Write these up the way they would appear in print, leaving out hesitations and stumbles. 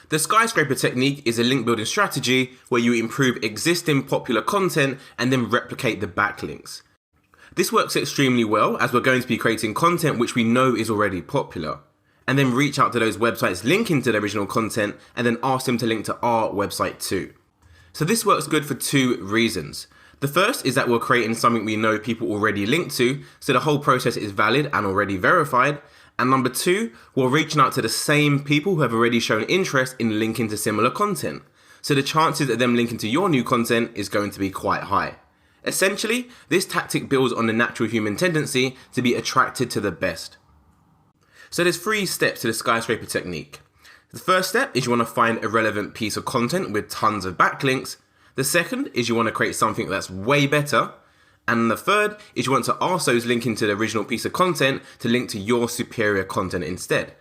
The skyscraper technique is a link building strategy where you improve existing popular content and then replicate the backlinks. This works extremely well as we're going to be creating content which we know is already popular, and then reach out to those websites linking to the original content and then ask them to link to our website too. So this works good for two reasons. The first is that we're creating something we know people already link to, so the whole process is valid and already verified. And number two, we're reaching out to the same people who have already shown interest in linking to similar content. So the chances of them linking to your new content is going to be quite high. Essentially, this tactic builds on the natural human tendency to be attracted to the best. So there's 3 steps to the skyscraper technique. The first step is you want to find a relevant piece of content with tons of backlinks. The second is you want to create something that's way better. And the third is you want to ask those linking to the original piece of content to link to your superior content instead.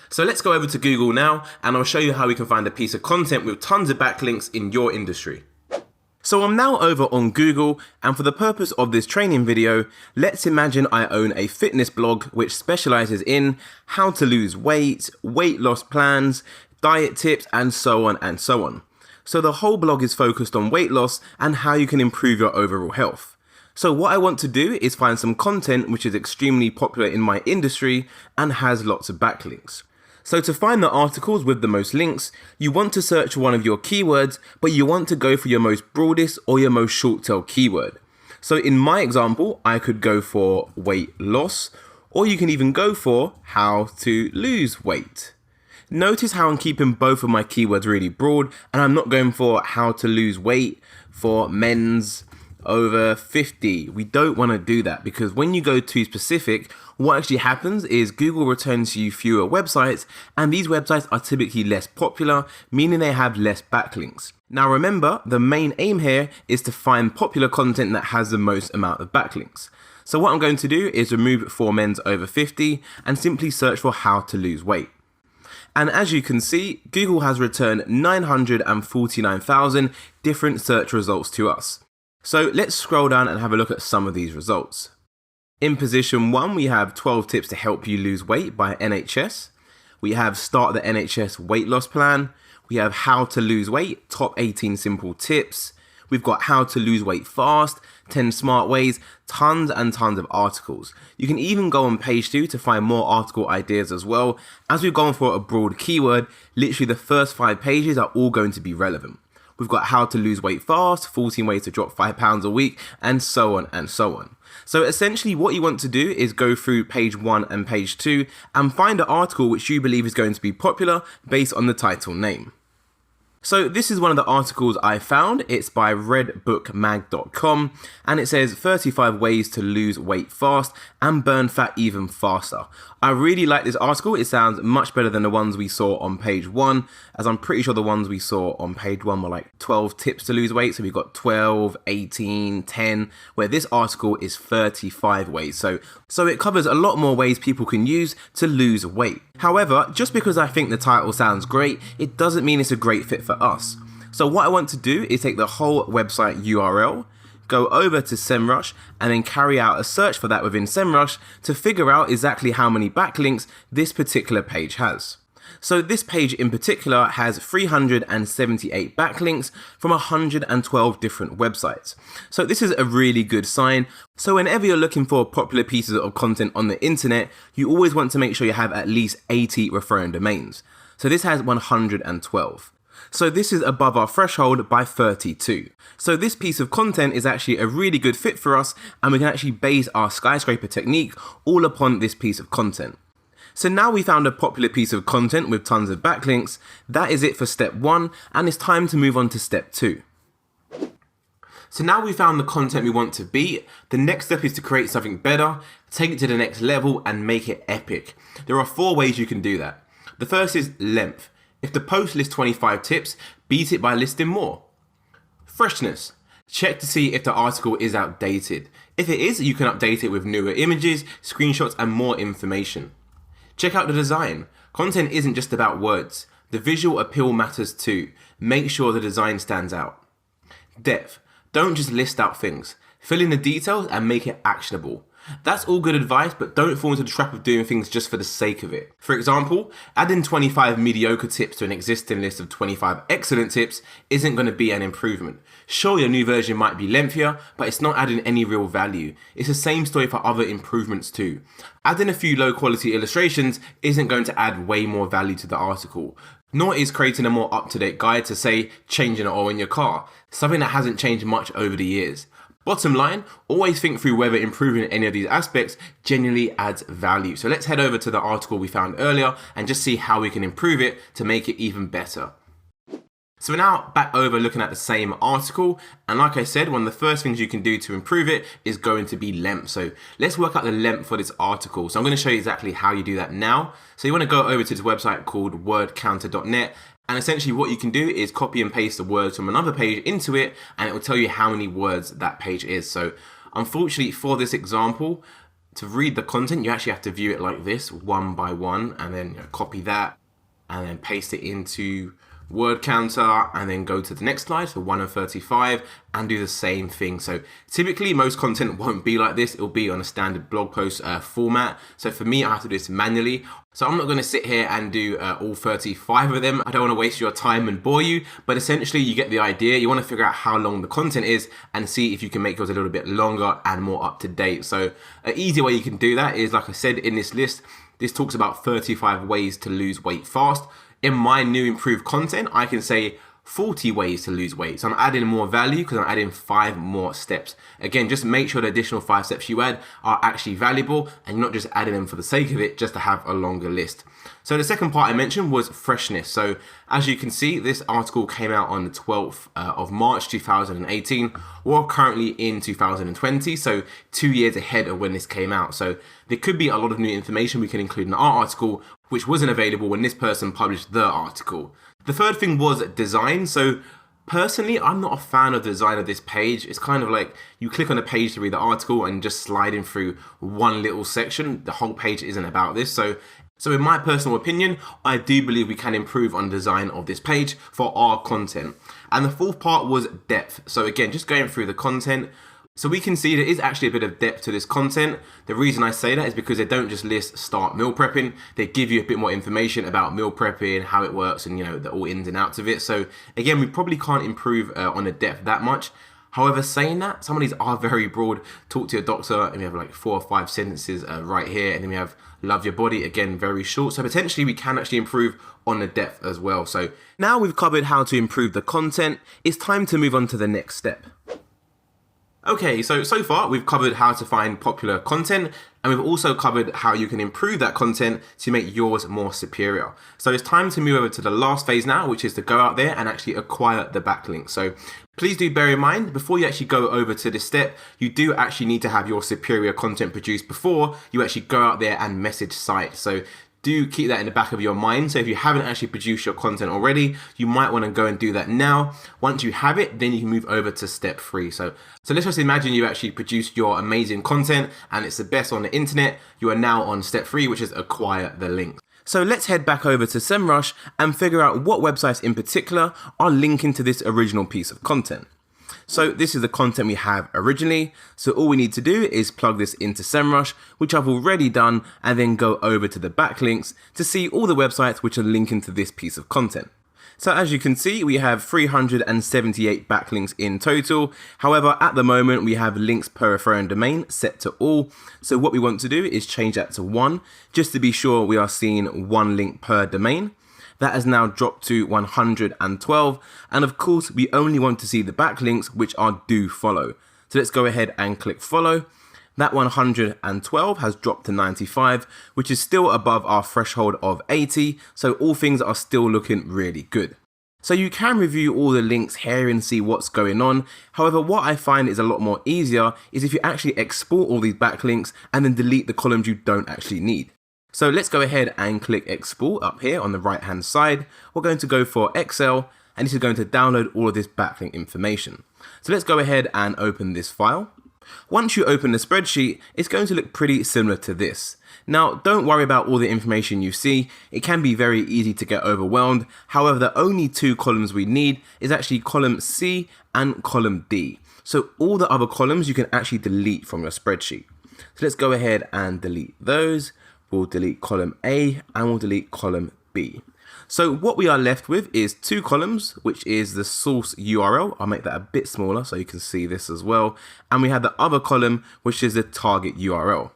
So let's go over to Google now and I'll show you how we can find a piece of content with tons of backlinks in your industry. So I'm now over on Google, and for the purpose of this training video, let's imagine I own a fitness blog which specializes in how to lose weight, weight loss plans, diet tips, and so on and so on. So the whole blog is focused on weight loss and how you can improve your overall health. So what I want to do is find some content which is extremely popular in my industry and has lots of backlinks. So to find the articles with the most links, you want to search for one of your keywords, but you want to go for your most broadest or your most short tail keyword. So in my example, I could go for weight loss, or you can even go for how to lose weight. Notice how I'm keeping both of my keywords really broad, and I'm not going for how to lose weight for men's over 50. We don't want to do that, because when you go too specific, what actually happens is Google returns you fewer websites, and these websites are typically less popular, meaning they have less backlinks. Now remember, the main aim here is to find popular content that has the most amount of backlinks. So what I'm going to do is remove for men's over 50 and simply search for how to lose weight. And as you can see, Google has returned 949,000 different search results to us. So let's scroll down and have a look at some of these results. In position 1, we have 12 tips to help you lose weight by NHS. We have start the NHS weight loss plan. We have how to lose weight, top 18 simple tips. We've got how to lose weight fast, 10 smart ways, tons and tons of articles. You can even go on page 2 to find more article ideas as well. As we've gone for a broad keyword, literally the first 5 pages are all going to be relevant. We've got how to lose weight fast, 14 ways to drop 5 pounds a week, and so on and so on. So essentially what you want to do is go through page 1 and page 2 and find an article which you believe is going to be popular based on the title name. So this is one of the articles I found. It's by redbookmag.com, and it says 35 ways to lose weight fast and burn fat even faster. I really like this article. It sounds much better than the ones we saw on page 1, as I'm pretty sure the ones we saw on page 1 were like 12 tips to lose weight. So we've got 12, 18, 10, where this article is 35 ways. So it covers a lot more ways people can use to lose weight. However, just because I think the title sounds great, it doesn't mean it's a great fit for us. So what I want to do is take the whole website URL, go over to SEMrush, and then carry out a search for that within SEMrush to figure out exactly how many backlinks this particular page has. So this page in particular has 378 backlinks from 112 different websites. So this is a really good sign. So whenever you're looking for popular pieces of content on the internet, you always want to make sure you have at least 80 referring domains. So this has 112. So this is above our threshold by 32. So this piece of content is actually a really good fit for us, and we can actually base our skyscraper technique all upon this piece of content. So now we found a popular piece of content with tons of backlinks. That is it for step 1, and it's time to move on to step 2. So now we found the content we want to beat. The next step is to create something better, take it to the next level, and make it epic. There are 4 ways you can do that. The first is length. If the post lists 25 tips, beat it by listing more. Freshness. Check to see if the article is outdated. If it is, you can update it with newer images, screenshots, and more information. Check out the design. Content isn't just about words. The visual appeal matters too. Make sure the design stands out. Depth. Don't just list out things. Fill in the details and make it actionable. That's all good advice, but don't fall into the trap of doing things just for the sake of it. For example, adding 25 mediocre tips to an existing list of 25 excellent tips isn't going to be an improvement. Sure, your new version might be lengthier, but it's not adding any real value. It's the same story for other improvements too. Adding a few low quality illustrations isn't going to add way more value to the article. Nor is creating a more up-to-date guide to, say, changing an oil in your car, something that hasn't changed much over the years. Bottom line, always think through whether improving any of these aspects genuinely adds value. So let's head over to the article we found earlier and just see how we can improve it to make it even better. So we're now back over looking at the same article, and like I said, one of the first things you can do to improve it is going to be length. So let's work out the length for this article. So I'm going to show you exactly how you do that now. So you want to go over to this website called wordcounter.net, and essentially what you can do is copy and paste the words from another page into it, and it will tell you how many words that page is. So unfortunately for this example, to read the content, you actually have to view it like this, one by one, and then copy that and then paste it into word counter, and then go to the next slide, so 1 and 35, and do the same thing. So typically most content won't be like this, it'll be on a standard blog post format. So for me, I have to do this manually. So I'm not going to sit here and do all 35 of them. I don't want to waste your time and bore you, but essentially you get the idea. You want to figure out how long the content is and see if you can make yours a little bit longer and more up to date. So an easy way you can do that is, like I said, in this list, this talks about 35 ways to lose weight fast. In my new improved content, I can say 40 ways to lose weight. So I'm adding more value because I'm adding 5 more steps. Again, just make sure the additional 5 steps you add are actually valuable and you're not just adding them for the sake of it, just to have a longer list. So the second part I mentioned was freshness. So as you can see, this article came out on the 12th of March 2018. We're currently in 2020, so 2 years ahead of when this came out. So there could be a lot of new information we can include in our article, which wasn't available when this person published the article. The third thing was design. So personally, I'm not a fan of the design of this page. It's kind of like you click on a page to read the article and just sliding through one little section. The whole page isn't about this. So in my personal opinion, I do believe we can improve on the design of this page for our content. And the fourth part was depth. So again, just going through the content, so we can see there is actually a bit of depth to this content. The reason I say that is because they don't just list start meal prepping. They give you a bit more information about meal prepping, how it works, and the all ins and outs of it. So again, we probably can't improve on the depth that much. However, saying that, some of these are very broad. Talk to your doctor, and we have like 4 or 5 sentences right here. And then we have love your body, again, very short. So potentially we can actually improve on the depth as well. So now we've covered how to improve the content, it's time to move on to the next step. Okay, so far we've covered how to find popular content, and we've also covered how you can improve that content to make yours more superior. So it's time to move over to the last phase now, which is to go out there and actually acquire the backlinks. So please do bear in mind, before you actually go over to this step, you do actually need to have your superior content produced before you actually go out there and message sites. So do keep that in the back of your mind. So if you haven't actually produced your content already, you might want to go and do that now. Once you have it, then you can move over to step 3. So let's just imagine you actually produced your amazing content and it's the best on the internet. You are now on step 3, which is acquire the link. So let's head back over to SEMrush and figure out what websites in particular are linking to this original piece of content. So this is the content we have originally. So all we need to do is plug this into SEMrush, which I've already done, and then go over to the backlinks to see all the websites which are linking to this piece of content. So as you can see, we have 378 backlinks in total. However, at the moment, we have links per referring domain set to all. So what we want to do is change that to 1, just to be sure we are seeing 1 link per domain. That has now dropped to 112. And of course, we only want to see the backlinks which are do follow. So let's go ahead and click follow. That 112 has dropped to 95, which is still above our threshold of 80. So all things are still looking really good. So you can review all the links here and see what's going on. However, what I find is a lot more easier is if you actually export all these backlinks and then delete the columns you don't actually need. So let's go ahead and click export up here on the right hand side. We're going to go for Excel, and this is going to download all of this backlink information. So let's go ahead and open this file. Once you open the spreadsheet, it's going to look pretty similar to this. Now, don't worry about all the information you see. It can be very easy to get overwhelmed. However, the only 2 columns we need is actually column C and column D. So all the other columns you can actually delete from your spreadsheet. So let's go ahead and delete those. We'll delete column A and we'll delete column B. So what we are left with is two columns, which is the source URL. I'll make that a bit smaller so you can see this as well. And we have the other column, which is the target URL.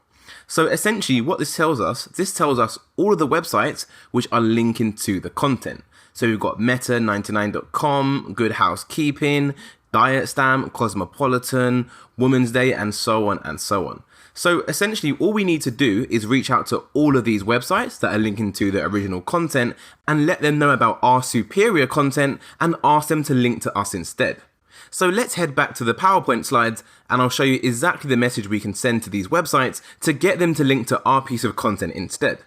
So essentially what this tells us all of the websites which are linking to the content. So we've got Meta99.com, Good Housekeeping, Diet Stamp, Cosmopolitan, Women's Day, and so on and so on. So essentially all we need to do is reach out to all of these websites that are linking to the original content and let them know about our superior content and ask them to link to us instead. So let's head back to the PowerPoint slides and I'll show you exactly the message we can send to these websites to get them to link to our piece of content instead.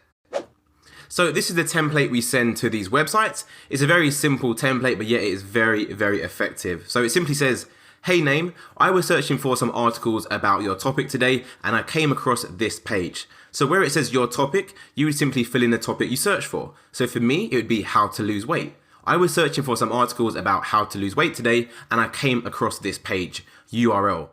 So this is the template we send to these websites. It's a very simple template, but yet it is very, very effective. So it simply says, "Hey name, I was searching for some articles about your topic today and I came across this page." So where it says your topic, you would simply fill in the topic you search for. So for me, it would be how to lose weight. I was searching for some articles about how to lose weight today and I came across this page, URL.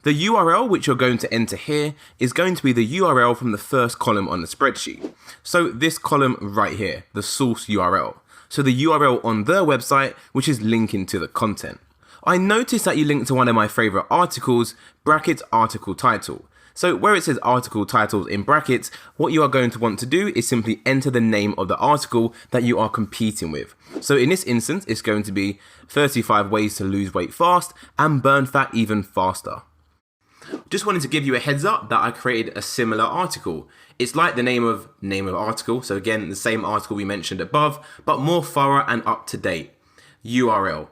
The URL which you're going to enter here is going to be the URL from the first column on the spreadsheet. So this column right here, the source URL. So the URL on their website, which is linking to the content. I noticed that you linked to one of my favorite articles, brackets article title. So where it says article titles in brackets, what you are going to want to do is simply enter the name of the article that you are competing with. So in this instance, it's going to be 35 ways to lose weight fast and burn fat even faster. Just wanted to give you a heads up that I created a similar article. It's like the name of article. So again, the same article we mentioned above, but more thorough and up to date. URL.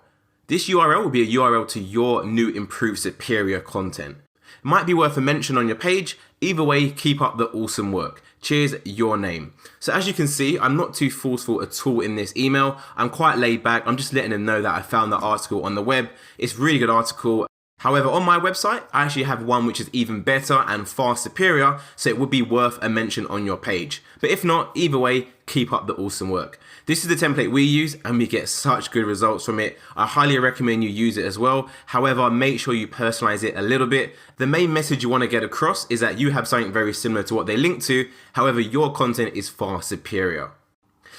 This URL will be a URL to your new improved superior content. It might be worth a mention on your page. Either way, keep up the awesome work. Cheers, your name. So as you can see, I'm not too forceful at all in this email. I'm quite laid back. I'm just letting them know that I found the article on the web. It's a really good article. However, on my website, I actually have one which is even better and far superior, so it would be worth a mention on your page. But if not, either way, keep up the awesome work. This is the template we use and we get such good results from it. I highly recommend you use it as well. However, make sure you personalize it a little bit. The main message you want to get across is that you have something very similar to what they link to. However, your content is far superior.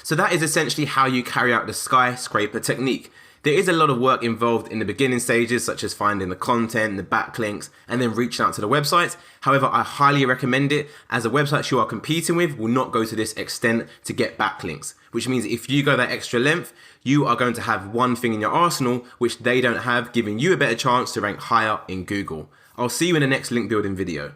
So that is essentially how you carry out the skyscraper technique. There is a lot of work involved in the beginning stages, such as finding the content, the backlinks, and then reaching out to the websites. However, I highly recommend it, as the websites you are competing with will not go to this extent to get backlinks, which means if you go that extra length, you are going to have one thing in your arsenal which they don't have, giving you a better chance to rank higher in Google. I'll see you in the next link building video.